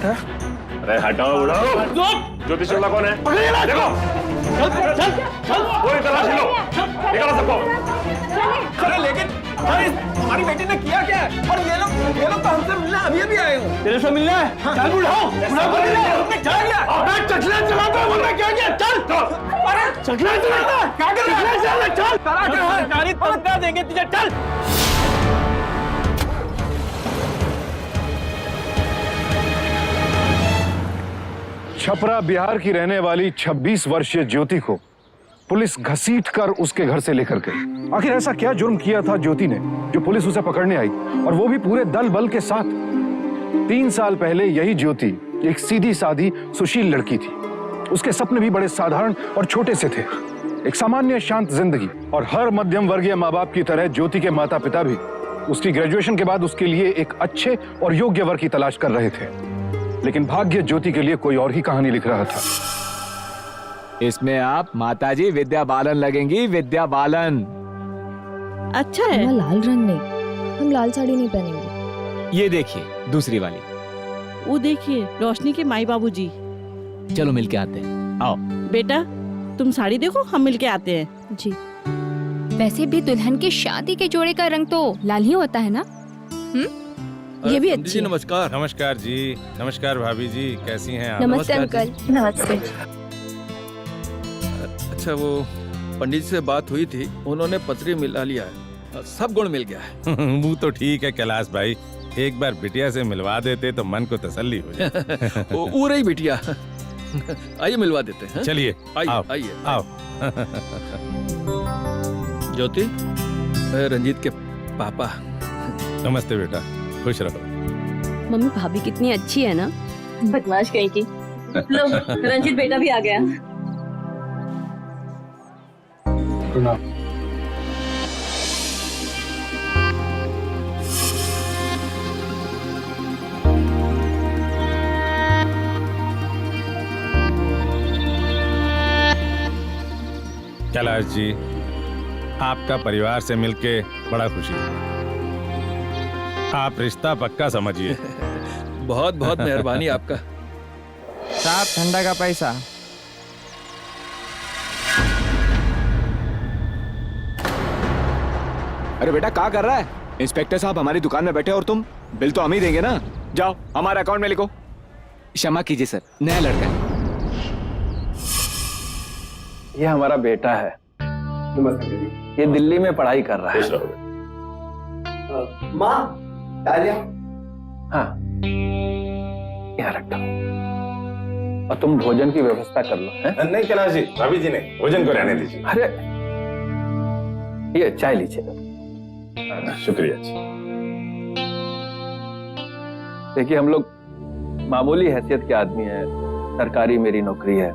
अरे हटाओ उड़ाओ। ज्योतिष चोला कौन है? देखो पूरी तलाशी लो, निकालो सबको। अरे लेकिन हमारी बेटी ने किया क्या है? और ये लोग तो हमसे मिलने अभी आए हो। तेरे से मिलना है? चल बुढ़ाओ, तुमने क्या किया? अबे चकला चलाता है, वरना क्या किया? चल। अरे चकला चलाता है, क्या कर रहा है? चल। तारा क्या है? गाड़ी तोड़ देंगे तुझे, चल। छपरा बिहार की रहने वाली 26 वर्षीय ज्योति को पुलिस घसीट कर उसके घर से लेकर गई। आखिर ऐसा क्या जुर्म किया था ज्योति ने जो पुलिस उसे पकड़ने आई, और वो भी पूरे दल बल के साथ। 3 साल पहले यही ज्योति एक सीधी सादी सुशील लड़की थी। उसके सपने भी बड़े साधारण और छोटे से थे, एक सामान्य शांत जिंदगी। और हर मध्यम वर्गीय माँ बाप की तरह ज्योति के माता पिता भी उसकी ग्रेजुएशन के बाद उसके लिए एक अच्छे और योग्य वर की तलाश कर रहे थे। लेकिन भाग्य ज्योति के लिए कोई और ही कहानी लिख रहा था। इसमें आप माताजी विद्या बालन लगेंगी, विद्या बालन। अच्छा है। लाल रंग नहीं, हम लाल साड़ी नहीं पहनेंगे। ये देखिए दूसरी वाली। वो देखिए रोशनी के माई बाबूजी। चलो मिलके आते हैं, आओ। बेटा तुम साड़ी देखो, हम मिलके आते हैं। जी। वैसे भी दुल्हन की शादी के जोड़े का रंग तो लाल ही होता है ना? ये भी अच्छी है। नमस्कार। नमस्कार जी, नमस्कार भाभी जी, कैसी हैं आप? नमस्ते अंकल। नमस्ते। अच्छा वो पंडित से बात हुई थी, उन्होंने पत्री मिला लिया है, सब गुण मिल गया है। वो तो ठीक है कैलाश भाई, एक बार बिटिया से मिलवा देते तो मन को तसल्ली हो जाए। वो रही बिटिया। आइए मिलवा देते हैं। चलिए आइए आइए आओ। ज्योति, रंजीत के पापा। नमस्ते बेटा, खुश रहो। मम्मी भाभी कितनी अच्छी है ना। बदमाश कहीं की। लो रंजीत बेटा भी आ गया। कैलाश जी, आपका परिवार से मिलके बड़ा खुशी है। आप रिश्ता पक्का समझिए। बहुत बहुत मेहरबानी आपका। साहब ठंडा का पैसा। अरे बेटा क्या कर रहा है? इंस्पेक्टर साहब हमारी दुकान में बैठे और तुम बिल तो हम ही देंगे ना। जाओ हमारे अकाउंट में लिखो। क्षमा कीजिए सर, नया लड़का है। ये हमारा बेटा है। ये दिल्ली में पढ़ाई कर रहा है। माँ हाँ, यहाँ रख दो। और तुम भोजन की व्यवस्था कर लो। है? नहीं कैलाश जी, भाभी जी ने भोजन को रहने दीजिए। अरे ये चाय लीजिए। शुक्रिया जी। देखिए हम लोग मामूली हैसियत के आदमी हैं, सरकारी मेरी नौकरी है,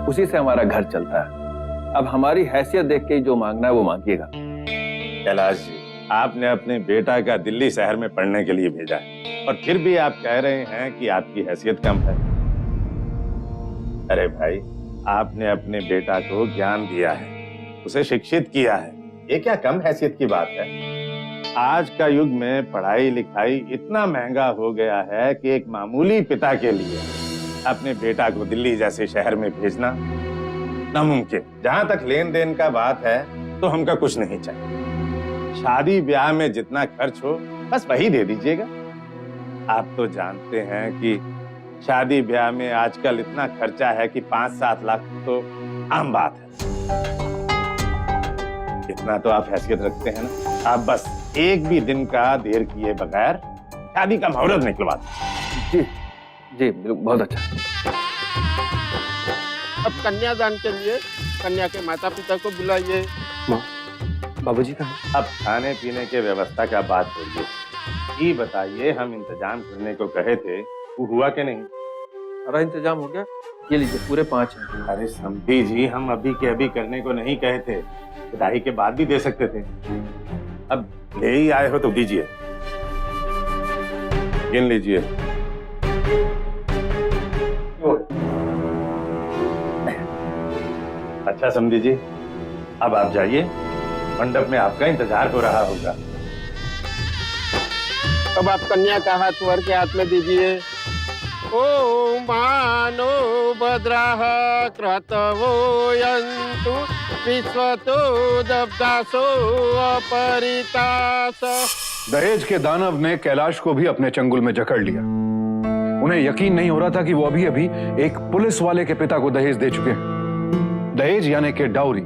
उसी से हमारा घर चलता है। अब हमारी हैसियत देख के जो मांगना है वो मांगिएगा। कैलाश जी, आपने अपने बेटा का दिल्ली शहर में पढ़ने के लिए भेजा है और फिर भी आप कह रहे हैं कि आपकी हैसियत कम है। अरे भाई, आपने अपने बेटा को ज्ञान दिया है, उसे शिक्षित किया है, ये क्या कम हैसियत की बात है? आज का युग में पढ़ाई लिखाई इतना महंगा हो गया है कि एक मामूली पिता के लिए अपने बेटा को दिल्ली जैसे शहर में भेजना नामुमकिन। जहां तक लेन देन का बात है तो हमका कुछ नहीं चाहिए। शादी ब्याह में जितना खर्च हो बस वही दे दीजिएगा। आप तो जानते हैं कि शादी ब्याह में आजकल इतना खर्चा है कि 5-7 लाख तो आम बात है। इतना तो आप हैसियत रखते हैं ना। आप बस एक भी दिन का देर किए बगैर शादी का मुहूर्त निकलवा दीजिए। जी जी, बहुत अच्छा। अब कन्यादान के लिए कन्या के माता पिता को बुलाइए। बाबूजी कहाँ? अब खाने पीने के व्यवस्था का बात करिए। ये बताइए, हम इंतजाम करने को कहे थे, वो हुआ कि नहीं? सारा इंतजाम हो गया। ये लीजिए, पूरे 5 हैं। अरे समझी जी, हम अभी के अभी करने को नहीं कहे थे, विदाई के बाद भी दे सकते थे। अब ले ही आए हो तो दीजिए, गिन लीजिए। अच्छा समझी जी, अब आप जाइए, मंडप में आपका इंतजार हो रहा होगा। अब आप कन्या का हाथ वर के हाथ में दीजिए। ॐ मानो भद्राः क्रतवो यन्तु विश्वतो दब्दासो अपरितास। दहेज के दानव ने कैलाश को भी अपने चंगुल में जकड़ लिया। उन्हें यकीन नहीं हो रहा था कि वो अभी अभी एक पुलिस वाले के पिता को दहेज दे चुके हैं। दहेज यानी कि डाउरी,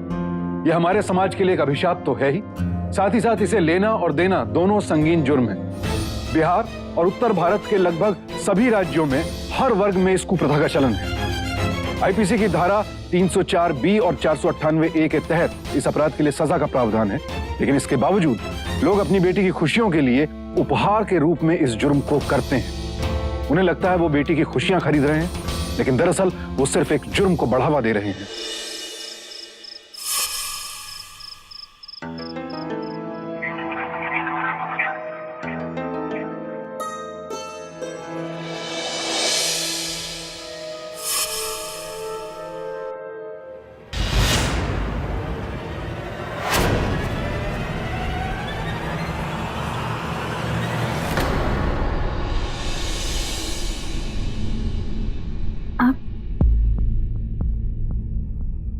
यह हमारे समाज के लिए एक अभिशाप तो है ही, साथ ही साथ इसे लेना और देना दोनों संगीन जुर्म है। बिहार और उत्तर भारत के लगभग सभी राज्यों में हर वर्ग में इस कुप्रथा का चलन है। आईपीसी की धारा 304B और 498A के तहत इस अपराध के लिए सजा का प्रावधान है, लेकिन इसके बावजूद लोग अपनी बेटी की खुशियों के लिए उपहार के रूप में इस जुर्म को करते हैं। उन्हें लगता है वो बेटी की खुशियां खरीद रहे हैं, लेकिन दरअसल वो सिर्फ एक जुर्म को बढ़ावा दे रहे हैं।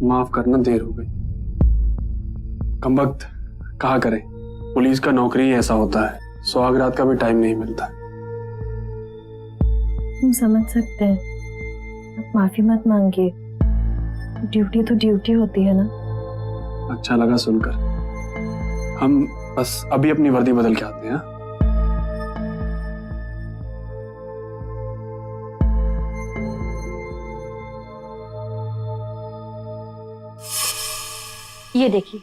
माफ करना, देर हो गई। कमबख्त कहा करें, पुलिस का नौकरी ऐसा होता है, सुहागरात का भी टाइम नहीं मिलता। हम समझ सकते हैं, आप माफी मत मांगिए, ड्यूटी तो ड्यूटी होती है ना। अच्छा लगा सुनकर। हम बस अभी अपनी वर्दी बदल के आते हैं। ये देखिए,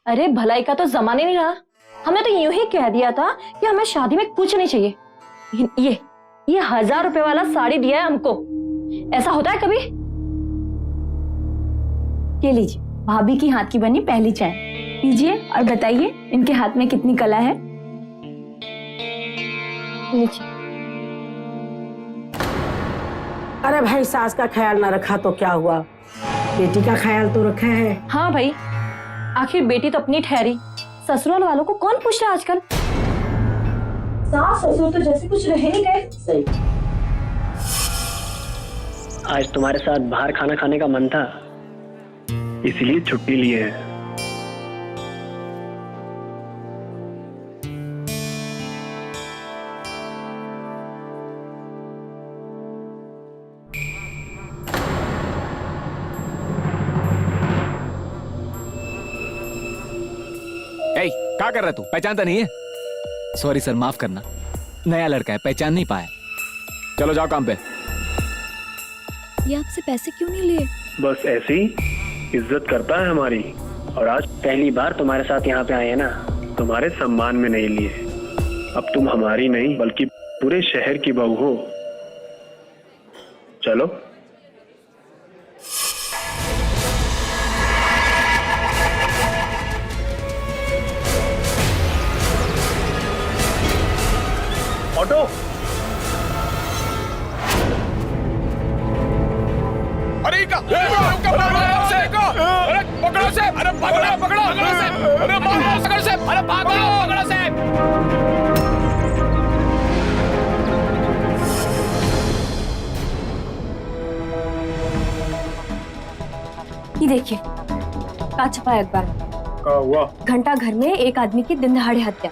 अरे भलाई का तो जमाने नहीं रहा। हमें तो यूं ही कह दिया था कि हमें शादी में कुछ नहीं चाहिए, लेकिन ये 1000 रुपए वाला साड़ी दिया है हमको। ऐसा होता है कभी? ये लीजिए, भाभी की हाथ की बनी पहली चाय पीजिए और बताइए इनके हाथ में कितनी कला है। लीजिए। अरे भाई, सास का ख्याल ना रखा तो क्या हुआ, बेटी का ख्याल तो रखा है। हाँ भाई, आखिर बेटी तो अपनी ठहरी, ससुराल वालों को कौन पूछ रहा है आजकल। सास ससुर तो जैसे कुछ रह नहीं गए। सही। आज तुम्हारे साथ बाहर खाना खाने का मन था, इसलिए छुट्टी लिए है। क्या कर रहा तू? पहचानता नहीं है? सॉरी सर, माफ करना, नया लड़का है, पहचान नहीं पाया। चलो जाओ काम पे। ये आपसे पैसे क्यों नहीं लिए? बस ऐसी इज्जत करता है हमारी, और आज पहली बार तुम्हारे साथ यहाँ पे आए हैं ना, तुम्हारे सम्मान में नहीं लिए। अब तुम हमारी नहीं बल्कि पूरे शहर की बहू हो। चलो। ऑटो। अरे पकड़ो से, अरे पकड़ो से, अरे मारो से, अरे पकड़ो से। ये देखिए, का छपा है अखबार। क्या हुआ? घंटा घर में एक आदमी की दिन दहाड़े हत्या,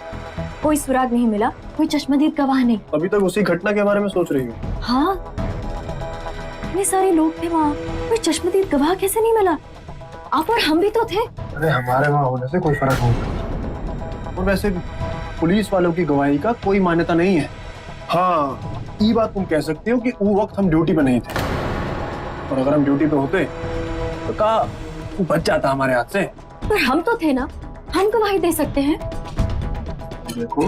कोई सुराग नहीं मिला, कोई चश्मदीद गवाह नहीं। अभी तक उसी घटना के बारे में सोच रही हूँ। हाँ, इतने सारे लोग थे वहाँ, कोई चश्मदीद गवाह कैसे नहीं मिला? आप और हम भी तो थे। अरे हमारे वहाँ होने से कोई फर्क नहीं पड़ता, और वैसे भी पुलिस वालों की गवाही का कोई मान्यता नहीं है। हाँ, ये बात तुम कह सकते हो कि वो वक्त हम ड्यूटी पे नहीं थे, और अगर हम ड्यूटी पे होते तो का बच जाता हमारे हाथ से। पर हम तो थे ना, हम गवाही दे सकते हैं। देखो,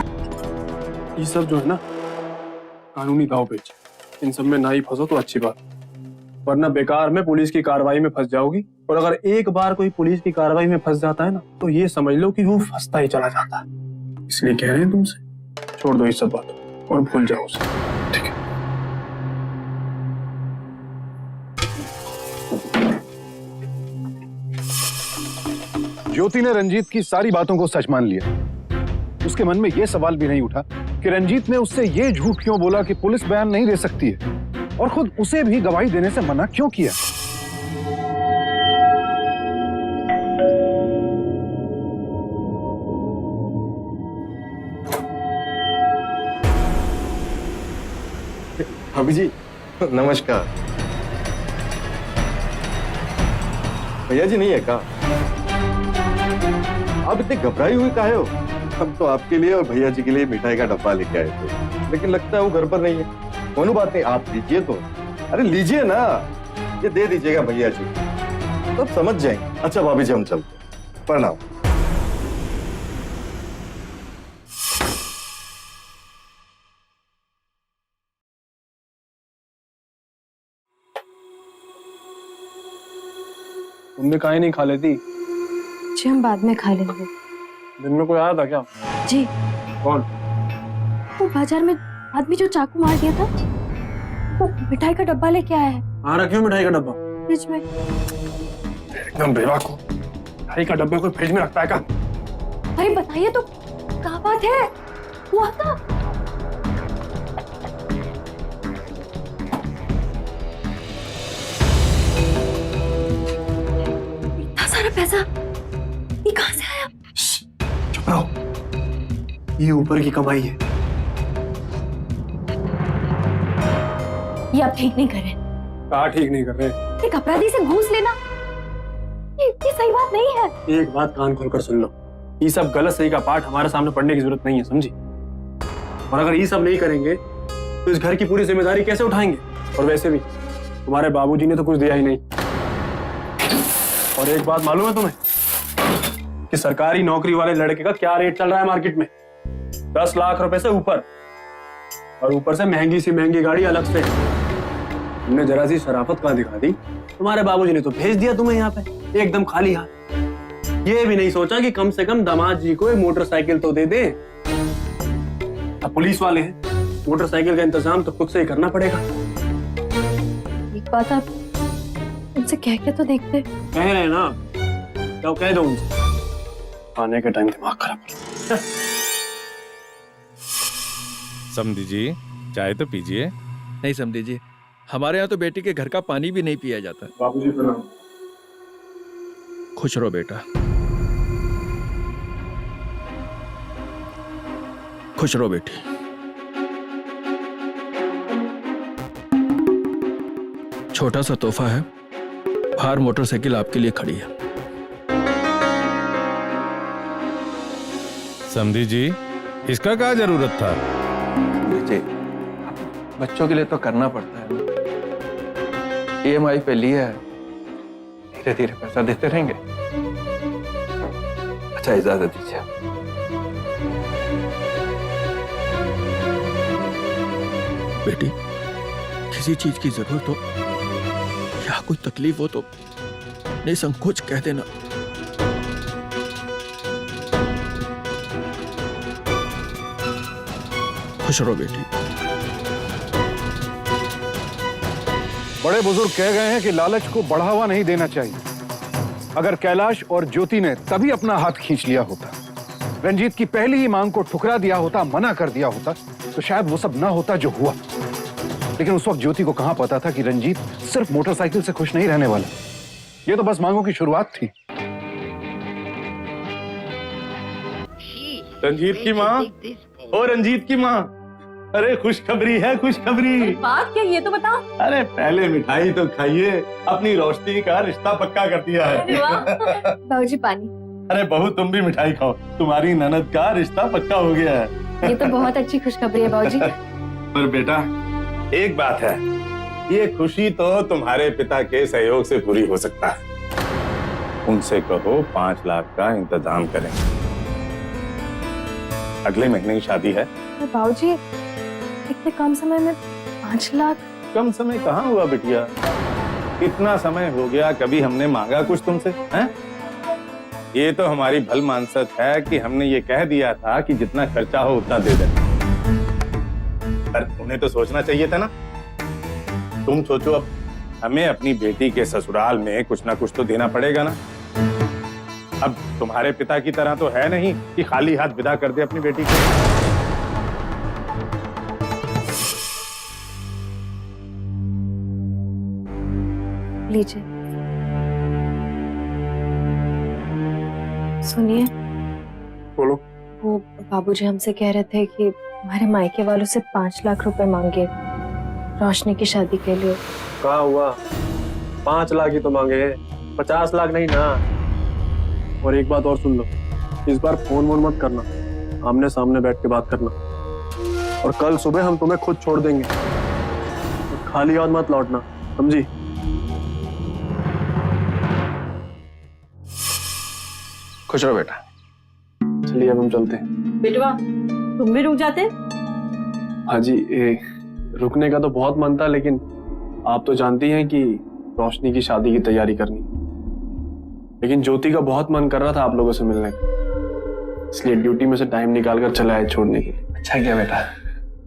ये सब जो है ना कानूनी दांव-पेच, इन सब में ना ही फंसो तो अच्छी बात, वरना बेकार में पुलिस की कार्रवाई में फंस जाओगी। और अगर एक बार कोई पुलिस की कार्रवाई में फंस जाता है ना, तो ये समझ लो कि वो फंसता ही चला जाता है। इसलिए कह रहे हैं तुमसे, छोड़ दो ये सब बात और भूल जाओ उसे, ठीक है? ज्योति ने रंजीत की सारी बातों को सच मान लिया। उसके मन में यह सवाल भी नहीं उठा कि रंजीत ने उससे यह झूठ क्यों बोला कि पुलिस बयान नहीं दे सकती है। और खुद उसे भी गवाही देने से मना क्यों किया? भाभी जी नमस्कार। भैया जी नहीं है का? आप इतने घबराई हुई काहे हो? हम तो आपके लिए और भैया जी के लिए मिठाई का डब्बा लेके आए थे, लेकिन लगता है वो घर पर नहीं है। कोनो बात नहीं, आप लीजिए तो। अरे लीजिए ना, ये दे दीजिएगा भैया जी, तब समझ जाएंगे। अच्छा भाभी जी हम चलते हैं, प्रणाम। तुमने काहे नहीं खा लेती? जी हम बाद में खा लेंगे। दिन में कोई आया था क्या? जी। कौन? वो बाजार में आदमी जो चाकू मार दिया था, वो मिठाई का डब्बा लेके आया है। कहाँ रखी हो मिठाई का डब्बा? फ्रिज में। एकदम बेवकूफ, मिठाई का डब्बा कोई फ्रिज में रखता है क्या? अरे बताइए तो, क्या बात है? हुआ था। इतना सारा पैसा ये कहाँ से आया? चुप रहो, ये ऊपर की कमाई है। ये आप ठीक नहीं कर रहे। कहाँ ठीक नहीं कर रहे? एक अपराधी से घूस लेना ये सही बात नहीं है। एक बात कान खोलकर सुन लो, ये सब गलत सही का पाठ हमारे सामने पढ़ने की जरूरत नहीं है, समझी? और अगर ये सब नहीं करेंगे तो इस घर की पूरी जिम्मेदारी कैसे उठाएंगे? और वैसे भी तुम्हारे बाबूजी ने तो कुछ दिया ही नहीं। और एक बात मालूम है तुम्हें कि सरकारी नौकरी वाले लड़के का क्या रेट चल रहा है मार्केट में? 10 लाख रुपए से ऊपर, और ऊपर से महंगी सी महंगी गाड़ी अलग से। तुमने जरा सी शराफत का दिखा दी, तुम्हारे बाबूजी ने तो भेज दिया तुम्हें यहाँ पे एकदम खाली हाथ। ये भी नहीं सोचा कि कम से कम दामाद जी को एक मोटरसाइकिल तो दे दे। अब पुलिस वाले हैं, मोटरसाइकिल का इंतजाम तो खुद से ही करना पड़ेगा। एक बात आप उनसे कह के तो देखते। कह रहे हैं ना, क्या कह दो उनसे? आने के टाइम दिमाग खराब। समधी जी चाय तो पीजिए। नहीं समझी जी, हमारे यहाँ तो बेटी के घर का पानी भी नहीं पिया जाता। बाबूजी प्रणाम। खुश रहो बेटा, खुश रहो बेटी। छोटा सा तोहफा है, बाहर मोटरसाइकिल आपके लिए खड़ी है। समधी जी इसका क्या जरूरत था? जी बच्चों के लिए तो करना पड़ता है, EMI पे लिया है, धीरे धीरे पैसा देते रहेंगे। अच्छा इजाजत दीजिए। बेटी किसी चीज की जरूरत हो या कोई तकलीफ हो तो निसंकोच कह देना। खुश रहो बेटी। बड़े बुजुर्ग कह गए हैं कि लालच को बढ़ावा नहीं देना चाहिए। अगर कैलाश और ज्योति ने तभी अपना हाथ खींच लिया होता, रंजीत की पहली ही मांग को ठुकरा दिया होता, मना कर दिया होता, तो शायद वो सब ना होता जो हुआ। लेकिन उस वक्त ज्योति को कहां पता था कि रंजीत सिर्फ मोटरसाइकिल से खुश नहीं रहने वाला। ये तो बस मांगों की शुरुआत थी। रंजीत की माँ, ओ रंजीत की माँ, अरे खुशखबरी है, खुशखबरी। बात क्या ये तो बता। अरे पहले मिठाई तो खाइए, अपनी रोशनी का रिश्ता पक्का कर दिया है। बाबूजी पानी। अरे बहू तुम भी मिठाई खाओ, तुम्हारी ननद का रिश्ता पक्का हो गया है। ये तो बहुत अच्छी खुशखबरी है बाबूजी। पर बेटा एक बात है, ये खुशी तो तुम्हारे पिता के सहयोग से पूरी हो सकता है। उनसे कहो 5 लाख का इंतजाम करें। अगले महीने की शादी है। बाबूजी इतने कम समय में 5 लाख? कम समय कहाँ हुआ बिटिया, इतना समय हो गया, कभी हमने मांगा कुछ तुमसे हैं? ये तो हमारी भल मानसत है कि हमने ये कह दिया था कि जितना खर्चा हो उतना दे देना। पर उन्हें तो सोचना चाहिए था ना। तुम सोचो, अब हमें अपनी बेटी के ससुराल में कुछ ना कुछ तो देना पड़ेगा ना। अब तुम्हारे पिता की तरह तो है नहीं कि खाली हाथ विदा कर दे अपनी बेटी को। लीजिए। सुनिए, बोलो। वो बाबूजी हमसे कह रहे थे कि हमारे मायके वालों से 5 लाख रुपए मांगे रोशनी की शादी के लिए। कहा हुआ 5 लाख ही तो मांगे, 50 लाख नहीं ना। और एक बात और सुन लो, इस बार फोन वोन मत करना, आमने सामने बैठ के बात करना। और कल सुबह हम तुम्हें खुद छोड़ देंगे, और खाली हाथ मत लौटना, समझी? खुश रहो बेटा। चलिए अब हम चलते हैं। बेटवा तुम भी रुक जाते? हाँ जी, रुकने का तो बहुत मन था, लेकिन आप तो जानती हैं कि रोशनी की शादी की तैयारी करनी, लेकिन ज्योति का बहुत मन कर रहा था आप लोगों से मिलने का, इसलिए ड्यूटी में से टाइम निकाल कर चला है छोड़ने के लिए। अच्छा किया बेटा।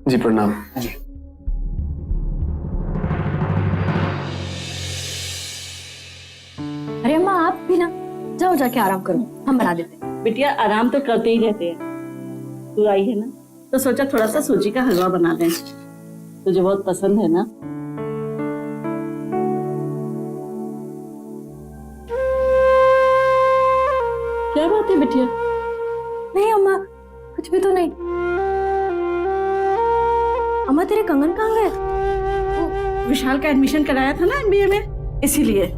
जी प्रणाम। जी। अरे अम्मा आप भी ना जाओ, जाके आराम करो, हम बना देते हैं। बिटिया आराम तो करते ही रहते हैं। तू आई है ना, तो सोचा थोड़ा सा सूजी का हलवा बना दें, तुझे बहुत पसंद है ना। क्या बात है बिटिया? नहीं अम्मा, कुछ भी तो नहीं। अम्मा तेरे कंगन कहाँ गए? विशाल का एडमिशन कराया था ना MBA में, इसीलिए।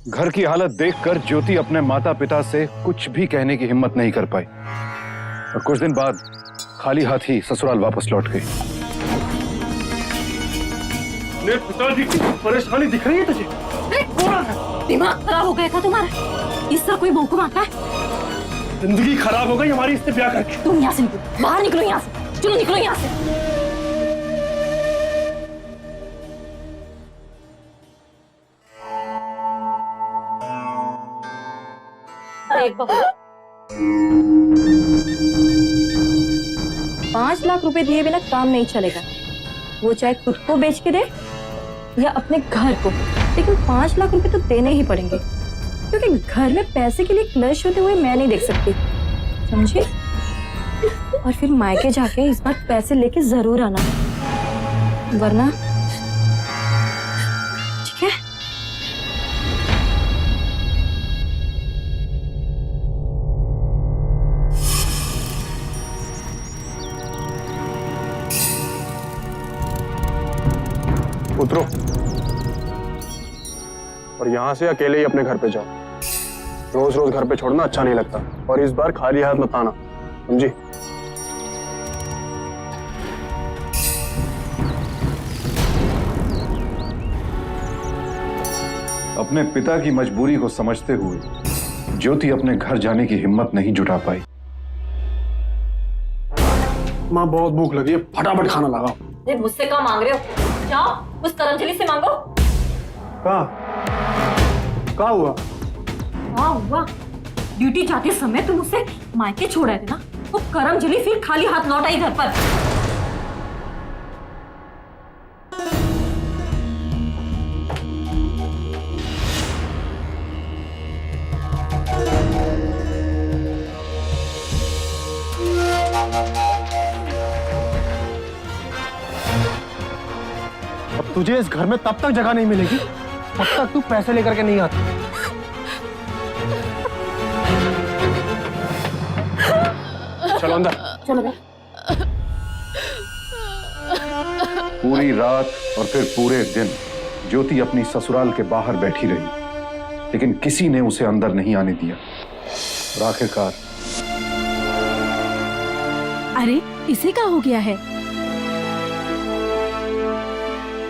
घर की हालत देखकर ज्योति अपने माता पिता से कुछ भी कहने की हिम्मत नहीं कर पाई और कुछ दिन बाद खाली हाथ ही ससुराल वापस लौट गई। पिताजी की परेशानी दिख रही है तुझे? दिमाग खराब हो गया था तुम्हारा? इसका कोई बेवकूफ आता है? जिंदगी खराब हो गई हमारी इससे ब्याह करके। तुम यहाँ से निकलो, बाहर निकलो यहाँ से, चलो निकलो यहाँ से। एक 5 लाख रुपए दिए बिना काम नहीं चलेगा। वो चाहे खुद को बेच के दे या अपने घर को, लेकिन 5 लाख रुपए तो देने ही पड़ेंगे, क्योंकि घर में पैसे के लिए क्लश होते हुए मैं नहीं देख सकती, समझी? और फिर मायके जाके इस बार पैसे लेके जरूर आना, वरना ठीक है? उतरो और यहाँ से अकेले ही अपने घर पे जाओ। रोज रोज घर पे छोड़ना अच्छा नहीं लगता, और इस बार खाली हाथ मत आना, समझी? अपने पिता की मजबूरी को समझते हुए ज्योति अपने घर जाने की हिम्मत नहीं जुटा पाई। माँ बहुत भूख लगी है, फटाफट खाना लगाओ। मुझसे क्या मांग रहे हो? जाओ उस करमचली से मांगो। क्या हुआ? हाँ हुआ, ड्यूटी जाते समय तुम मुझसे मायके छोड़ आए थे ना, वो करमचली फिर खाली हाथ लौट आई घर पर। अब तुझे इस घर में तब तक जगह नहीं मिलेगी तब तक तू पैसे लेकर के नहीं आता। चलो अंदर। चलो बे। पूरी रात और फिर पूरे दिन ज्योति अपनी ससुराल के बाहर बैठी रही, लेकिन किसी ने उसे अंदर नहीं आने दिया। और आखिरकार अरे इसे क्या हो गया है?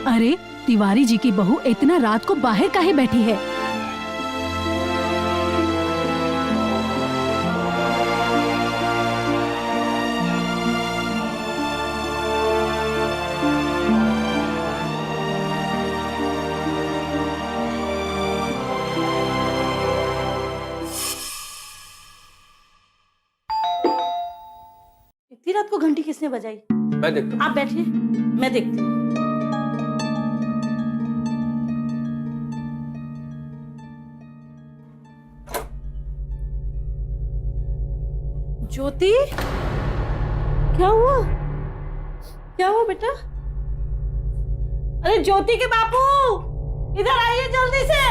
अरे तिवारी जी की बहू इतना रात को बाहर काहे बैठी है? इतनी रात को घंटी किसने बजाई? मैं देखता हूँ। आप बैठिए, मैं देखती हूँ। ज्योति, क्या हुआ? क्या हुआ बेटा? अरे ज्योति के बापू, इधर आइए जल्दी से।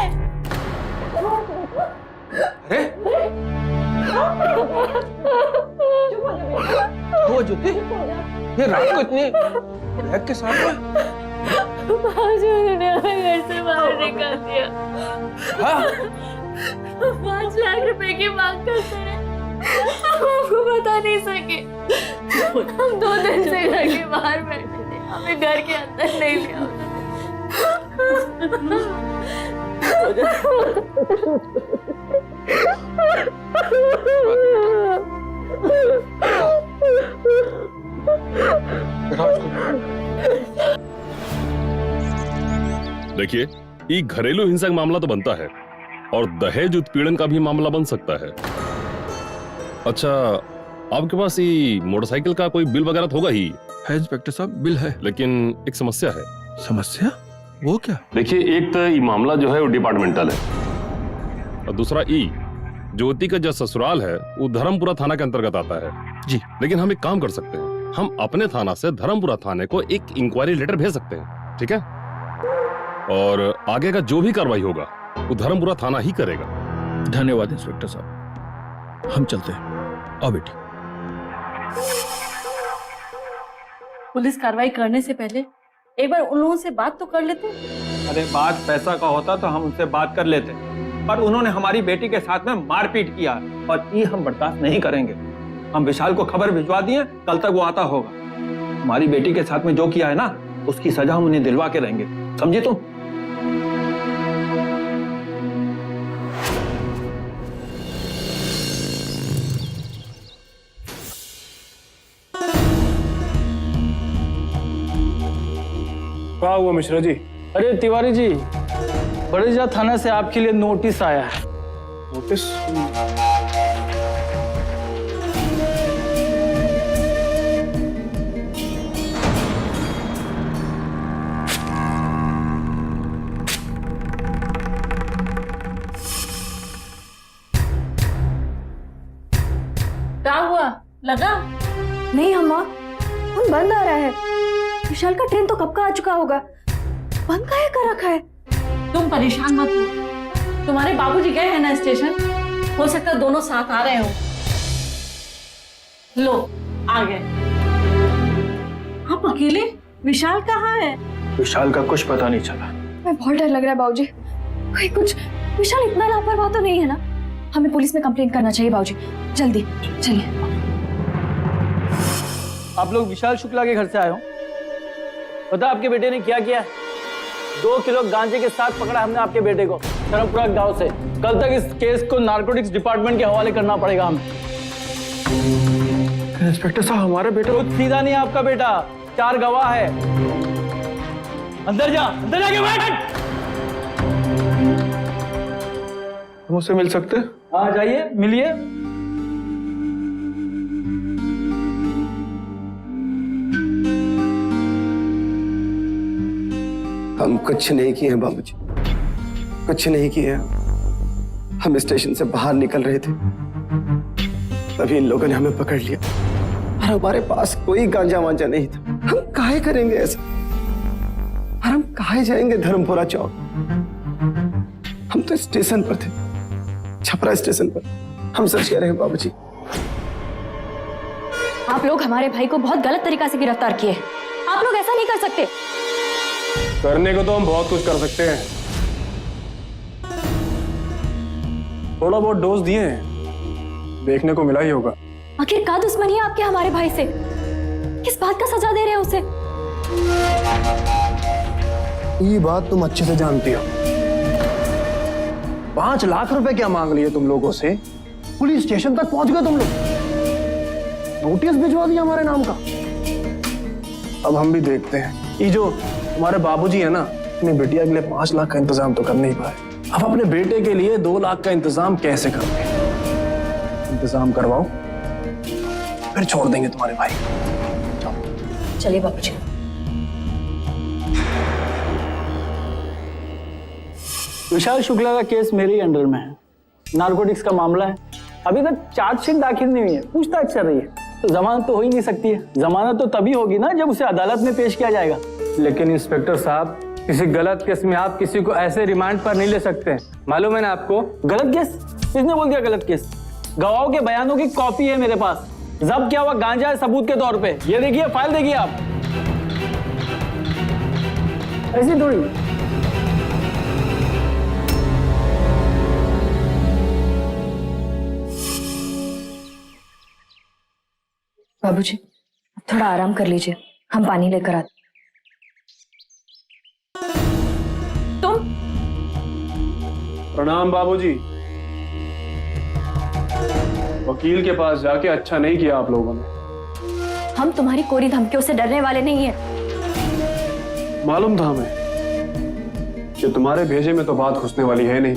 अरे वो ज्योति, ये रात को इतनी बैग के साथ में? बाबूजी उन्होंने हमें घर से बाहर निकाल दिया। हाँ? 5 लाख रुपए की मांग करते रहे, हम आपको बता नहीं सके। हम 2 दिन से घर के बाहर बैठे थे, हमें घर के अंदर नहीं लिया। देखिए, ये घरेलू हिंसा का मामला तो बनता है और दहेज उत्पीड़न का भी मामला बन सकता है। अच्छा, आपके पास ये मोटरसाइकिल का कोई बिल वगैरह तो होगा ही? है इंस्पेक्टर साहब, बिल है। लेकिन एक समस्या है। समस्या? वो क्या? देखिए, एक तो ये मामला जो है वो डिपार्टमेंटल है और दूसरा ज्योति का जो ससुराल है वो धर्मपुरा थाना के अंतर्गत आता है जी। लेकिन हम एक काम कर सकते हैं, हम अपने थाना से धर्मपुरा थाने को एक इंक्वायरी लेटर भेज सकते हैं, ठीक है? और आगे का जो भी कार्रवाई होगा वो धर्मपुरा थाना ही करेगा। धन्यवाद इंस्पेक्टर साहब, हम चलते हैं। आओ बेटी। पुलिस कार्रवाई करने से पहले एक बार उन लोगों से बात तो कर लेते। अरे बात पैसा का होता तो हम उनसे बात कर लेते, पर उन्होंने हमारी बेटी के साथ में मारपीट किया और ये हम बर्दाश्त नहीं करेंगे। हम विशाल को खबर भिजवा दिए, कल तक वो आता होगा। हमारी बेटी के साथ में जो किया है ना, उसकी सजा हम उन्हें दिलवा के रहेंगे, समझे तुम? क्या हुआ मिश्रा जी? अरे तिवारी जी, बड़ेजा थाना से आपके लिए नोटिस आया है। नोटिस? क्या हुआ? लगा? नहीं अम्मा, फोन बंद आ रहा है। विशाल का ट्रेन तो कब का आ चुका होगा, बंद काहे कर रखा है? तुम परेशान मत हो, तुम्हारे बाबूजी गए हैं ना स्टेशन, हो सकता है दोनों साथ आ रहे हो। लो, आ गए। आप अकेले? विशाल कहाँ है? विशाल का कुछ पता नहीं चला। मैं बहुत डर लग रहा है बाबूजी, कोई कुछ, विशाल इतना लापरवाह तो नहीं है ना? हमें पुलिस में कंप्लेंट करना चाहिए बाबूजी, जल्दी चलिए। आप लोग विशाल शुक्ला के घर से आए हो? पता आपके बेटे ने क्या किया? 2 किलो गांजे के साथ पकड़ा हमने आपके बेटे को धर्मपुरा गांव से। कल तक इस केस को नारकोटिक्स डिपार्टमेंट के हवाले करना पड़ेगा हमें। इंस्पेक्टर साहब, हमारे बेटे कुछ सीधा नहीं आपका बेटा, 4 गवाह है। अंदर जा, अंदर जाके बैठ। मुझसे मिल सकते? हाँ जाइए, मिलिए। हम कुछ नहीं किए हैं बाबूजी, कुछ नहीं किए हैं। हम स्टेशन से बाहर निकल रहे थे, तभी इन लोगों ने हमें पकड़ लिया और हमारे पास कोई गांजा वांजा नहीं था। हम काहे करेंगे ऐसा? और हम काहे जाएंगे धर्मपुरा चौक? हम तो स्टेशन पर थे, छपरा स्टेशन पर। हम सच कह रहे हैं बाबूजी। आप लोग हमारे भाई को बहुत गलत तरीका से गिरफ्तार किए। आप लोग ऐसा नहीं कर सकते। करने को तो हम बहुत कुछ कर सकते हैं। थोड़ा बहुत डोज दिए हैं, देखने को मिला ही होगा। आखिर क्या दुश्मनी है आपके हमारे भाई से? किस बात का सजा दे रहे हो उसे? ये बात तुम अच्छे से जानती हो। 5 लाख रुपए क्या मांग लिए तुम लोगों से? पुलिस स्टेशन तक पहुंच गए तुम लोग, नोटिस भिजवा दिया हमारे नाम का। अब हम भी देखते हैं, ये जो हमारे बाबूजी है ना, अपनी बेटिया के लिए 5 लाख का इंतजाम तो कर नहीं पाए, अब अपने बेटे के लिए 2 लाख का इंतजाम कैसे करोगे? इंतजाम करवाओ, फिर छोड़ देंगे तुम्हारे भाई। चलिए बाबूजी। विशाल शुक्ला का केस मेरे ही अंडर में है, नारकोटिक्स का मामला है। अभी तक चार्जशीट दाखिल नहीं हुई है, पूछताछ चल रही है, तो जमानत तो हो ही नहीं सकती है। जमानत तो तभी होगी ना जब उसे अदालत में पेश किया जाएगा। लेकिन इंस्पेक्टर साहब, किसी गलत केस में आप किसी को ऐसे रिमांड पर नहीं ले सकते, मालूम है ना आपको? गलत केस? किसने बोल दिया गलत केस? गवाहों के बयानों की कॉपी है मेरे पास, जब्त किया हुआ गांजा है सबूत के तौर पे। ये देखिए फाइल, देखिए आप। ऐसी थोड़ी। बाबूजी थोड़ा आराम कर लीजिए, हम पानी लेकर आते। तुम? प्रणाम बाबूजी। वकील के पास जाके अच्छा नहीं किया आप लोगों ने। हम तुम्हारी कोरी धमकियों से डरने वाले नहीं हैं। मालूम था हमें कि तुम्हारे भेजे में तो बात घुसने वाली है नहीं,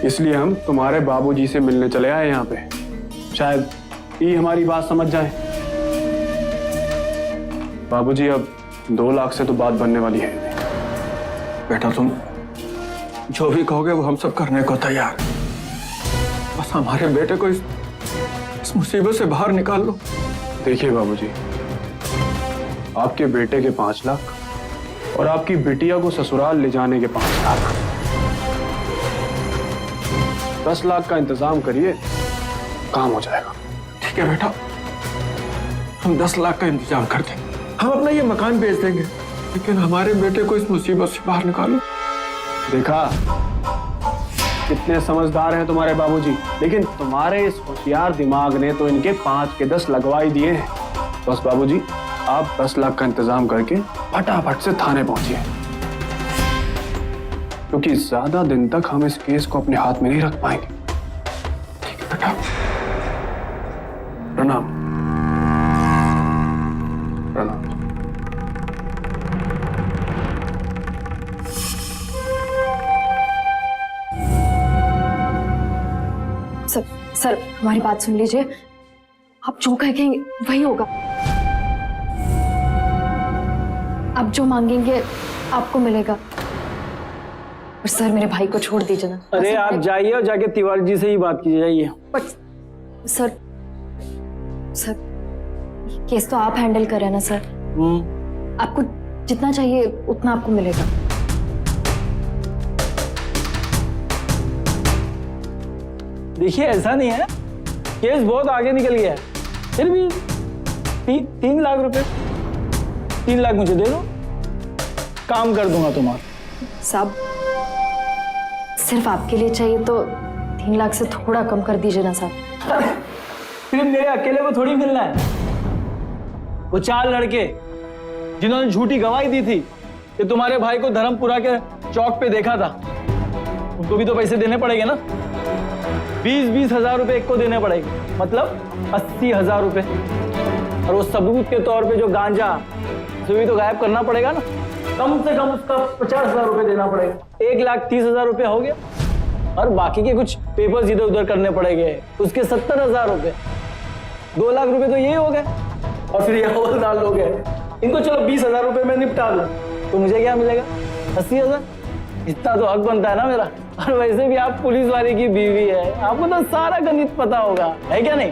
इसलिए हम तुम्हारे बाबूजी से मिलने चले आए यहाँ पे। शायद ये हमारी बात समझ जाए। बाबूजी अब 2 लाख से तो बात बनने वाली है। बेटा तुम जो भी कहोगे वो हम सब करने को तैयार, बस हमारे बेटे को इस मुसीबत से बाहर निकाल लो। देखिए बाबूजी, आपके बेटे के 5 लाख और आपकी बिटिया को ससुराल ले जाने के 5 लाख, 10 लाख का इंतजाम करिए, काम हो जाएगा। ठीक है बेटा, हम 10 लाख का इंतजाम कर देंगे। हम अपना ये मकान बेच देंगे, लेकिन हमारे बेटे को इस मुसीबत से बाहर निकालो। देखा कितने समझदार हैं तुम्हारे बाबूजी, लेकिन तुम्हारे इस होशियार दिमाग ने तो इनके 5 के 10 लगवा ही दिए हैं। बस बाबूजी आप 10 लाख का इंतजाम करके फटाफट से थाने पहुंचिए, क्योंकि ज्यादा दिन तक हम इस केस को अपने हाथ में नहीं रख पाएंगे। ठीक है बेटा, प्रणाम। प्रणाम। सर हमारी बात सुन लीजिए, आप जो कहेंगे वही होगा। आप जो मांगेंगे आपको मिलेगा। और सर मेरे भाई को छोड़ दीजिए ना। अरे आप जाइए और जाके तिवारी जी से ही बात कीजिए, जाइए। सर केस तो आप हैंडल कर रहे हैं ना सर। आपको जितना चाहिए उतना आपको मिलेगा। देखिए ऐसा नहीं है, केस बहुत आगे निकल गया है, फिर भी 3 लाख रुपए, 3 लाख मुझे दे दो, काम कर दूंगा तुम्हारा। साहब सिर्फ आपके लिए चाहिए तो 3 लाख से थोड़ा कम कर दीजिए ना साहब। सिर्फ मेरे अकेले को थोड़ी मिलना है। वो 4 लड़के जिन्होंने झूठी गवाही दी थी कि तुम्हारे भाई को धर्मपुरा के चौक पे देखा था, उनको भी तो पैसे देने पड़ेंगे ना। 20-20 हजार रुपए एक को देने पड़ेंगे, मतलब 80,000 रुपए। और वो सबूत के तौर पे जो गांजा तो भी तो गायब करना पड़ेगा ना, कम से कम उसका 50,000 रुपए देना पड़ेगा। 1,30,000 रुपए हो गया, और बाकी के कुछ पेपर्स इधर उधर करने पड़ेंगे, उसके 70,000 रुपए। 2 लाख रुपए तो ये हो गए, और फिर ये और डाल लोगे। इनको चलो 20,000 रुपए में निपटा दो, तो मुझे क्या मिलेगा? 80,000। इतना तो हक बनता है ना मेरा। और वैसे भी आप पुलिस वाले की बीवी है, आपको तो सारा गणित पता होगा, है क्या नहीं?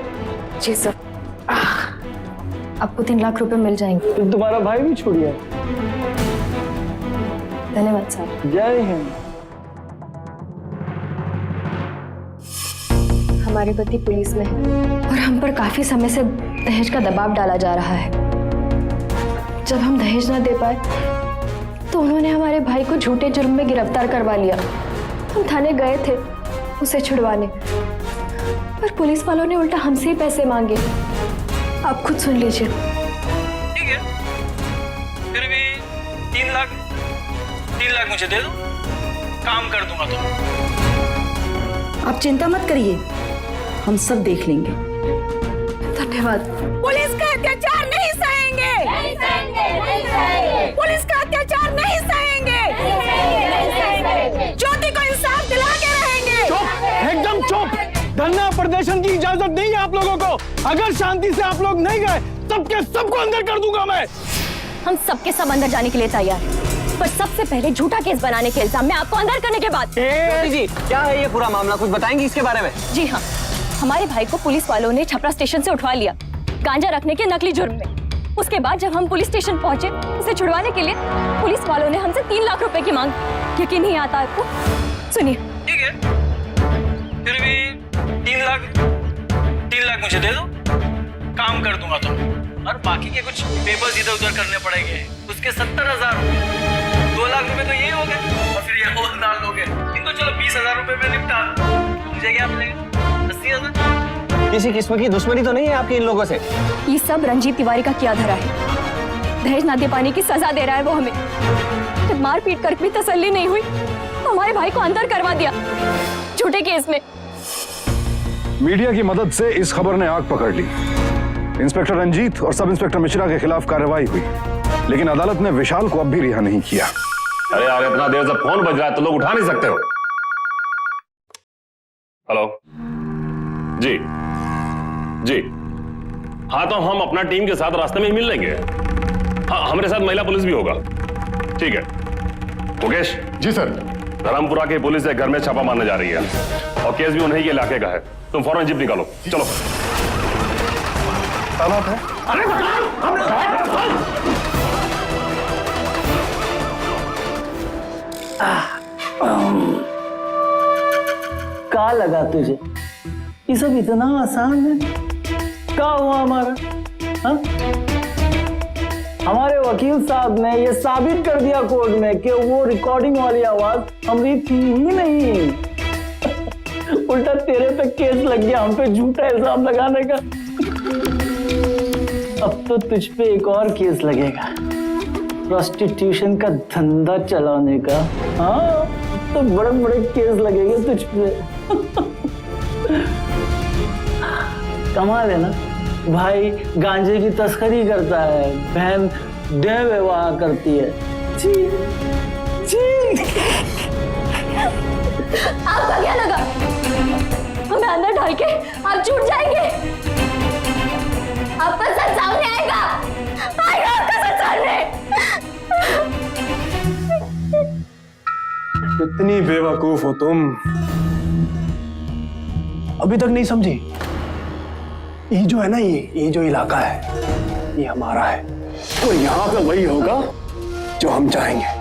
जी सर, आपको 3 लाख रुपए मिल जाएंगे। तो तुम्हारा भाई भी छूटिए। धन्यवाद साहब। जय हिंद। हमारे पति पुलिस में है और हम पर काफी समय से दहेज का दबाव डाला जा रहा है। जब हम दहेज न दे पाए तो उन्होंने हमारे भाई को झूठे जुर्म में गिरफ्तार करवा लिया। हम थाने गए थे उसे छुड़वाने, पर पुलिस वालों ने उल्टा हमसे ही पैसे मांगे। आप खुद सुन लीजिए। ठीक है, फिर भी 3 लाख मुझे दे दो, काम कर दूंगा। तो आप चिंता मत करिए, हम सब देख लेंगे। धन्यवाद। पुलिस का अत्याचार नहीं सहेंगे, नहीं सहेंगे, नहीं सहेंगे। पुलिस का अत्याचार नहीं सहेंगे, नहीं सहेंगे, नहीं सहेंगे। ज्योति को इंसाफ दिला के रहेंगे। चुप, एकदम चुप। धरना प्रदर्शन की इजाजत नहीं है आप लोगों को। अगर शांति से आप लोग नहीं गए, सबके सबको अंदर कर दूंगा मैं। हम सबके सब अंदर जाने के लिए तैयार हैं, पर सबसे पहले झूठा केस बनाने के इल्जाम में आपको अंदर करने के बाद। जी क्या है ये पूरा मामला, कुछ बताएंगी इसके बारे में? जी हाँ, हमारे भाई को पुलिस वालों ने छपरा स्टेशन से उठवा लिया गांजा रखने के नकली जुर्म में। उसके बाद जब हम पुलिस स्टेशन पहुंचे उसे छुड़वाने के लिए, पुलिस वालों ने हमसे 3 लाख रुपए की मांग। यकीन नहीं आता आपको? सुनिए। ठीक है, फिर भी 3 लाख मुझे दे दो, काम कर दूंगा तुम। और बाकी के कुछ पेपर्स इधर उधर करने पड़ेंगे, उसके 70,000 रुपए। 2 लाख रुपए तो ये हो गए, और फिर ये और डाल लोगे, इनको चलो 20,000 रुपए में निपटा दो। मुझे क्या मिलेगा? 80,000। किसी किस्म की दुश्मनी तो नहीं है आपकी इन लोगों से? ये सब रंजीत तिवारी का किया धरा है। दहेज ना दे पाने की सजा दे रहा है वो हमें। जब मार पीट कर भी तसल्ली नहीं हुई तो हमारे भाई को अंदर करवा दिया झूठे केस में। मीडिया की मदद से इस खबर ने आग पकड़ ली। इंस्पेक्टर रंजीत और सब इंस्पेक्टर मिश्रा के खिलाफ कार्रवाई हुई, लेकिन अदालत ने विशाल को अब भी रिहा नहीं किया। अरे यार, इतना देर से फोन बज रहा है तो लोग उठा नहीं सकते हो? हेलो जी जी, हाँ तो हम अपना टीम के साथ रास्ते में ही मिल लेंगे। हाँ, हमारे साथ महिला पुलिस भी होगा। ठीक है मुकेश। जी सर। धर्मपुरा की पुलिस एक घर में छापा मारने जा रही है और केस भी उन्हीं के इलाके का है। तुम फौरन जीप निकालो, चलो। है? अरे क्या लगा तुझे? ये सब इतना आसान है? क्या हुआ हमारा? हा? हमारे वकील साहब ने ये साबित कर दिया कोर्ट में कि वो रिकॉर्डिंग वाली आवाज हमारी थी ही नहीं। उल्टा तेरे पे केस लग गया, हम पे झूठा इल्जाम लगाने का। अब तो तुझ पे एक और केस लगेगा, प्रोस्टिट्यूशन का धंधा चलाने का। हाँ, तो बड़े बड़े केस लगेंगे तुझ पे। कमाल है ना भाई, गांजे की तस्करी करता है, बहन देह विवाह करती है। जी जी। आपका क्या लगा हमें अंदर डाल के आप छूट जाएंगे? आपका सच सामने आएगा, आपका सच सामने। कितनी बेवकूफ हो तुम, अभी तक नहीं समझी? ये जो है ना, ये जो इलाका है ये हमारा है, तो यहाँ पे वही होगा जो हम चाहेंगे।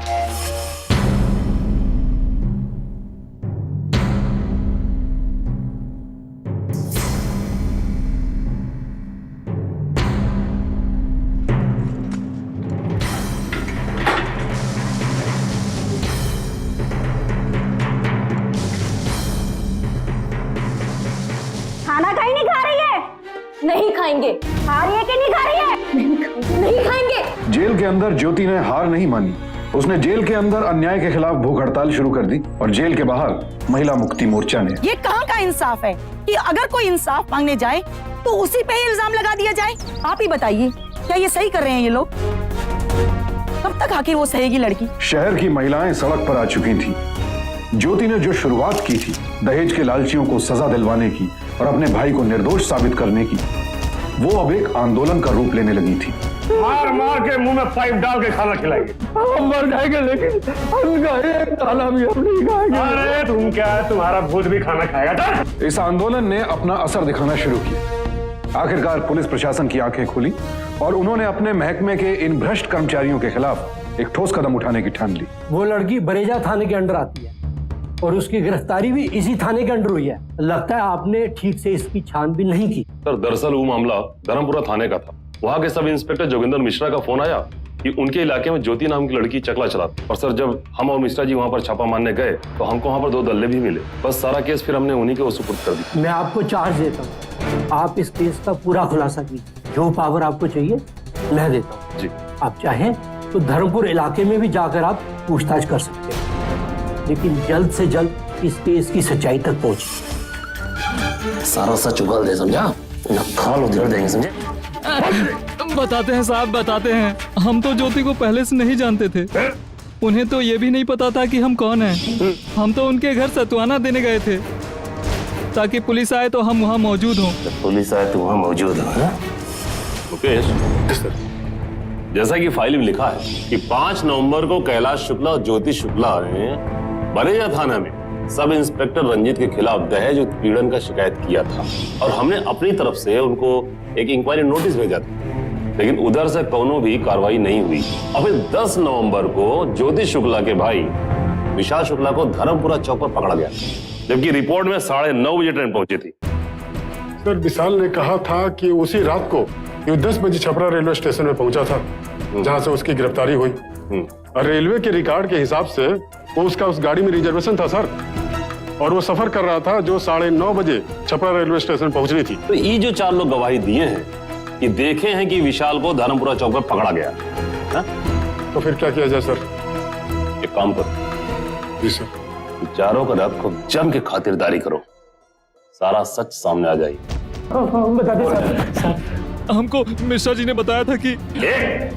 खाना कहीं नहीं खा रही है? नहीं खाएंगे। खा रही है कि नहीं खा रही है? नहीं खाएंगे। जेल के अंदर ज्योति ने हार नहीं मानी। उसने जेल के अंदर अन्याय के खिलाफ भूख हड़ताल शुरू कर दी और जेल के बाहर महिला मुक्ति मोर्चा ने। ये कहाँ का इंसाफ है कि अगर कोई इंसाफ मांगने जाए तो उसी पे ही इल्जाम लगा दिया जाए? आप ही बताइए, क्या ये सही कर रहे हैं ये लोग? कब तक आखिर वो सहेगी लड़की? शहर की महिलाएं सड़क पर आ चुकी थी। ज्योति ने जो शुरुआत की थी दहेज के लालचियों को सजा दिलवाने की और अपने भाई को निर्दोष साबित करने की, वो अब एक आंदोलन का रूप लेने लगी थी। मार मार के मुंह में पाइप डाल के खाना खिलाएंगे। हम मर जाएंगे लेकिन उनका एक खाना भी हम नहीं खाएंगे। अरे तुम क्या, तुम्हारा भूत भी खाना खाएगा। इस आंदोलन ने अपना असर दिखाना शुरू किया। आखिरकार पुलिस प्रशासन की आंखें खुली और उन्होंने अपने महकमे के इन भ्रष्ट कर्मचारियों के खिलाफ एक ठोस कदम उठाने की ठान ली। वो लड़की बरेजा थाने के अंडर आती है और उसकी गिरफ्तारी भी इसी थाने के अंडर हुई है। लगता है आपने ठीक से इसकी छानबीन नहीं की। सर, दरअसल वो मामला धर्मपुरा थाने का था। वहाँ के सब इंस्पेक्टर जोगिंदर मिश्रा का फोन आया कि उनके इलाके में ज्योति नाम की लड़की चकला चलाती। और सर, जब हम और मिश्रा जी वहाँ पर छापा मारने गए तो हमको वहाँ पर 2 दल्ले भी मिले। बस सारा केस फिर हमने उन्हीं के सुपुर्द कर दिया। मैं आपको चार्ज देता हूँ, आप इस केस का पूरा खुलासा कीजिए। जो पावर आपको चाहिए मैं देता हूँ जी। आप चाहें तो धर्मपुर इलाके में भी जाकर आप पूछताछ कर सकते हैं, लेकिन जल्द से जल्द इस केस की सच्चाई तक पहुंचे। सारा सच उगल दे, समझा? ना खाल उधेड़ देंगे, समझे? बताते हैं साहब, बताते हैं। हम तो ज्योति को पहले से नहीं जानते थे। उन्हें तो ये भी नहीं पता था कि हम कौन हैं। हम तो उनके घर सतवाना देने गए थे ताकि पुलिस आए तो हम वहाँ मौजूद हों। पुलिस आए तो वहाँ मौजूद हो। मुकेश, जैसा कि फाइल में लिखा है कि 5 नवंबर को कैलाश शुक्ला और ज्योति शुक्ला ने बरेजा थाना में सब इंस्पेक्टर रंजीत के खिलाफ दहेज उत्पीड़न का शिकायत किया था और हमने अपनी तरफ से उनको एक इंक्वायरी नोटिस भेजा था। लेकिन उधर से कोनो भी कार्रवाई नहीं हुई। अभी 10 नवंबर को ज्योति शुक्ला के भाई विशाल शुक्ला को धर्मपुरा चौक पर पकड़ा गया, जबकि रिपोर्ट में 9:30 बजे ट्रेन पहुंची थी। सर विशाल ने कहा था कि उसी रात को ये 10 बजे छपरा रेलवे स्टेशन में पहुंचा था, जहां से उसकी गिरफ्तारी हुई। और रेलवे के रिकॉर्ड के हिसाब से वो उसका उस गाड़ी में रिजर्वेशन था सर, और वो सफर कर रहा था जो 9:30 बजे छपरा रेलवे स्टेशन पहुंचनी थी। तो ये जो 4 लोग गवाही दिए हैं कि देखे हैं कि विशाल को धर्मपुरा चौक पर पकड़ा गया, हा? तो फिर क्या किया जाए सर? एक काम करो जी सर, चारों का रात को जम के खातिरदारी करो, सारा सच सामने आ जाएगी। बता दे सर। हमको मिश्रा जी ने बताया था कि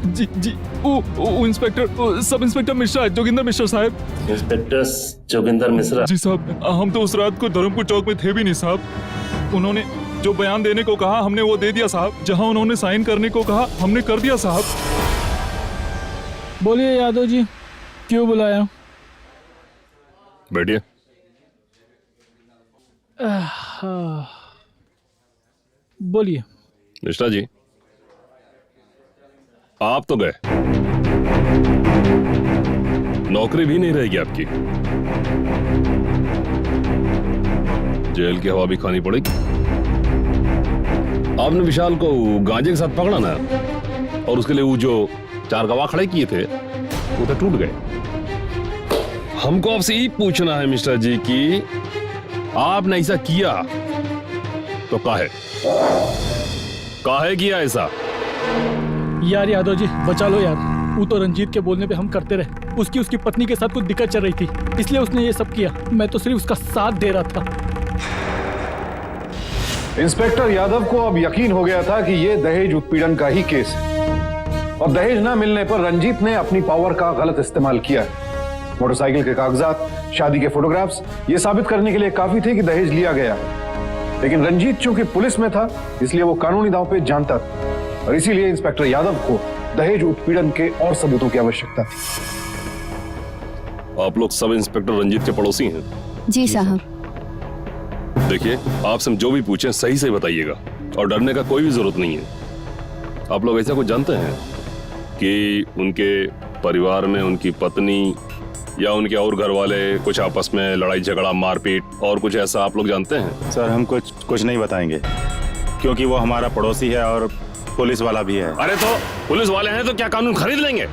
जी वो inspector sub inspector Mishra, Joginder Mishra साहब। इंस्पेक्टर जोगिंदर मिश्रा? जी साहब, हम तो उस रात को धर्मपुर चौक में थे भी नहीं साहब। उन्होंने जो बयान देने को कहा हमने वो दे दिया साहब, जहां उन्होंने साइन करने को कहा हमने कर दिया साहब। बोलिए यादव जी, क्यों बुलाया? बैठिए। बोलिए। मिश्रा जी, आप तो गए, नौकरी भी नहीं रहेगी आपकी, जेल की हवा भी खानी पड़ेगी। आपने विशाल को गांजे के साथ पकड़ा ना, और उसके लिए वो जो 4 गवाह खड़े किए थे वो तो टूट गए। हमको आपसे ये पूछना है मिश्रा जी कि आपने ऐसा किया तो काहे किया ऐसा? यार यादव जी बचा लो यार, वो तो रंजीत के बोलने पे हम करते रहे। उसकी पत्नी के साथ कुछ दिक्कत चल रही थी, इसलिए उसने ये सब किया। मैं तो सिर्फ उसका साथ दे रहा था। इंस्पेक्टर यादव को अब यकीन हो गया था कि ये दहेज उत्पीड़न का ही केस है, और दहेज न मिलने पर रंजीत ने अपनी पावर का गलत इस्तेमाल किया है। मोटरसाइकिल के कागजात, शादी के फोटोग्राफ्स ये साबित करने के लिए काफी थे कि दहेज लिया गया है। लेकिन रंजीत चूंकि पुलिस में था, इसलिए वो कानूनी दांव पे जानता था, और इसीलिए इंस्पेक्टर यादव को दहेज उत्पीड़न के और सबूतों की आवश्यकता थी। आप लोग सब इंस्पेक्टर रंजीत के पड़ोसी हैं? जी साहब। देखिए, आपसे हम जो भी पूछें सही से बताइएगा, और डरने का कोई भी जरूरत नहीं है। आप लोग ऐसा कुछ जानते हैं कि उनके परिवार में उनकी पत्नी या उनके और घर वाले कुछ आपस में लड़ाई झगड़ा मारपीट और कुछ ऐसा आप लोग जानते हैं? सर हम कुछ नहीं बताएंगे, क्योंकि वो हमारा पड़ोसी है और पुलिस वाला भी है। अरे तो पुलिस वाले हैं तो क्या कानून खरीद लेंगे?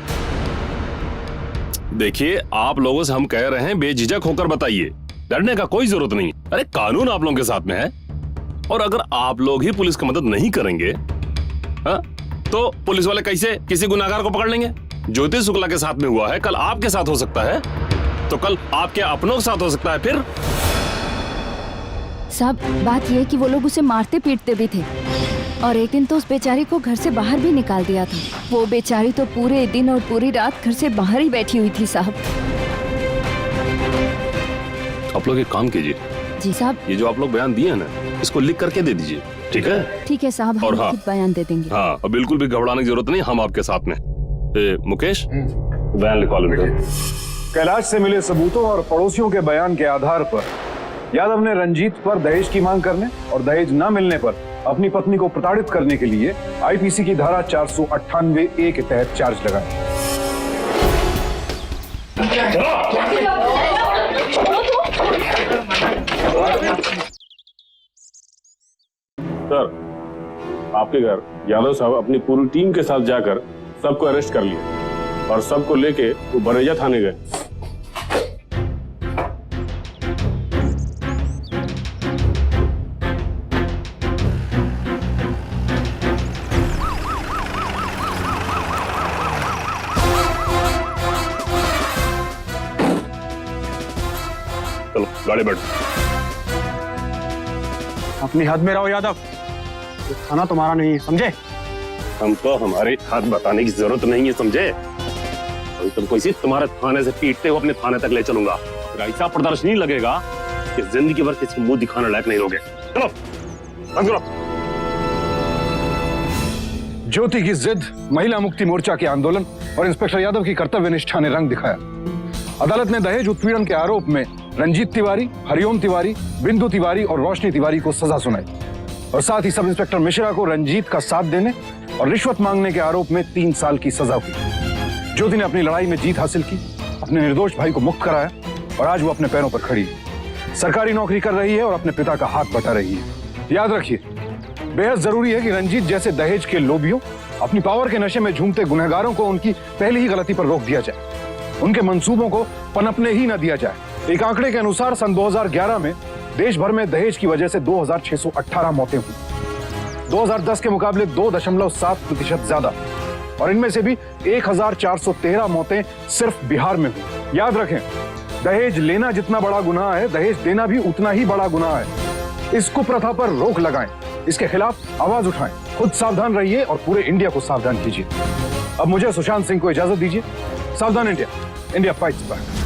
देखिए, आप लोगों से हम कह रहे हैं बेझिझक होकर बताइए, डरने का कोई जरूरत नहीं। अरे कानून आप लोगों के साथ में है, और अगर आप लोग ही पुलिस की मदद नहीं करेंगे तो पुलिस वाले कैसे किसी गुनाहगार को पकड़ लेंगे? ज्योति शुक्ला के साथ में हुआ है, कल आपके साथ हो सकता है, तो कल आपके अपनों के साथ हो सकता है। फिर साहब, बात यह है कि वो लोग उसे मारते पीटते भी थे, और एक दिन तो उस बेचारी को घर से बाहर भी निकाल दिया था। वो बेचारी तो पूरे दिन और पूरी रात घर से बाहर ही बैठी हुई थी साहब। आप लोग एक काम कीजिए। जी साहब। ये जो आप लोग बयान दिए हैं ना, इसको लिख करके दे दीजिए, ठीक है? ठीक है साहब, हम लिखित बयान दे देंगे। हाँ, और बिल्कुल भी घबराने की जरूरत नहीं, हम आपके साथ में। मुकेश, बयान लिखवा लो। कैलाश से मिले सबूतों और पड़ोसियों के बयान के आधार पर यादव ने रंजीत पर दहेज की मांग करने और दहेज न मिलने पर अपनी पत्नी को प्रताड़ित करने के लिए आईपीसी की धारा 498A के तहत चार्ज लगाया। सर, आपके घर यादव साहब अपनी पूरी टीम के साथ जाकर सबको अरेस्ट कर लिया, और सबको लेके वो बरेजा थाने गए। चलो गाड़ी बैठ। अपनी हद में रहो यादव, ये थाना तुम्हारा नहीं है, समझे? हमको हमारे हाथ बताने की जरूरत नहीं है, समझे? अभी तुमको इसी तुम्हारे थाने से पीटते हुए अपने थाने तक ले चलूंगा, फिर ऐसा प्रदर्शन नहीं लगेगा कि जिंदगी भर किसी मुंह दिखाने लायक नहीं रहोगे। चलो बंद करो। ज्योति की जिद, महिला मुक्ति मोर्चा के आंदोलन और इंस्पेक्टर यादव की कर्तव्य निष्ठा ने रंग दिखाया। अदालत ने दहेज उत्पीड़न के आरोप में रंजीत तिवारी, हरिओम तिवारी, बिंदु तिवारी और रोशनी तिवारी को सजा सुनाई, और साथ ही सब इंस्पेक्टर मिश्रा को रंजीत का साथ देने और रिश्वत मांगने के आरोप में 3 साल की सजा हुई। ज्योति ने अपनी लड़ाई में जीत हासिल की, अपने निर्दोष भाई को मुक्त कराया और आज वो अपने पैरों पर खड़ी है, सरकारी नौकरी कर रही है और अपने पिता का हाथ बटा रही है। याद रखिए, बेहद जरूरी है कि रंजीत जैसे दहेज के लोभियों, अपनी पावर के नशे में झूमते गुनहगारों को उनकी पहली ही गलती पर रोक दिया जाए, उनके मंसूबों को पनपने ही न दिया जाए। एक आंकड़े के अनुसार सन 2011 में देश भर में दहेज की वजह से 2618 मौतें हुई, 2010 के मुकाबले 2.7% ज्यादा, और इनमें से भी 1413 मौतें सिर्फ बिहार में हुई। याद रखें, दहेज लेना जितना बड़ा गुनाह है, दहेज देना भी उतना ही बड़ा गुनाह है। इस कुप्रथा पर रोक लगाएं, इसके खिलाफ आवाज उठाएं, खुद सावधान रहिए और पूरे इंडिया को सावधान कीजिए। अब मुझे सुशांत सिंह को इजाजत दीजिए। सावधान इंडिया, इंडिया फाइट्स बैक।